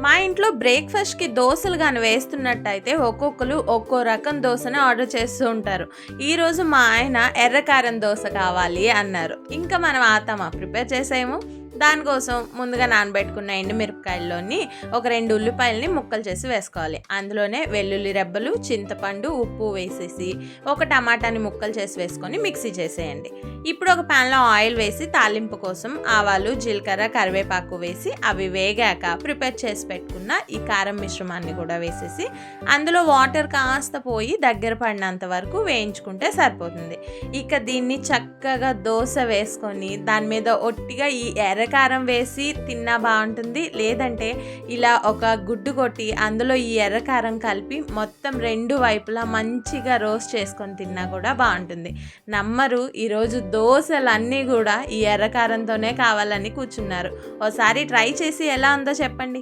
మా ఇంట్లో బ్రేక్‌ఫాస్ట్‌కి దోసలు గాని వేస్తున్నట్టయితే ఒక్కొక్కళ్ళు ఒక్కో రకం దోసని ఆర్డర్ చేస్తూ ఉంటారు. ఈరోజు మా ఆయన ఎర్ర కారం దోస కావాలి అన్నారు. ఇంకా మనం ఆతమా ప్రిపేర్ చేసేయము. దానికోసం ముందుగా నానబెట్టుకున్న ఎండుమిరపకాయల్లోని ఒక 2 ఉల్లిపాయలని ముక్కలు చేసి వేసుకోవాలి. అందులోనే వెల్లుల్లి రెబ్బలు, చింతపండు, ఉప్పు వేసేసి ఒక టమాటాని ముక్కలు చేసి వేసుకొని మిక్సీ చేసేయండి. ఇప్పుడు ఒక ప్యాన్‌లో ఆయిల్ వేసి తాలింపు కోసం ఆవాలు, జీలకర్ర, కరివేపాకు వేసి అవి వేగాక ప్రిపేర్ చేసి పెట్టుకున్న ఈ కారం మిశ్రమాన్ని కూడా వేసేసి అందులో వాటర్ కాస్త పోయి దగ్గర పడినంత వరకు వేయించుకుంటే సరిపోతుంది. ఇక దీన్ని చక్కగా దోస వేసుకొని దాని మీద ఒట్టిగా ఈ ఎర్రకారం వేసి తిన్నా బాగుంటుంది. లేదంటే ఇలా ఒక గుడ్డు కొట్టి అందులో ఈ ఎర్రకారం కలిపి మొత్తం 2 వైపులా మంచిగా రోస్ట్ చేసుకొని తిన్నా కూడా బాగుంటుంది. నమ్మరు, ఈరోజు దోసలన్నీ కూడా ఈ ఎర్రకారంతోనే కావాలని కూర్చున్నారు. ఓసారి ట్రై చేసి ఎలా ఉందో చెప్పండి.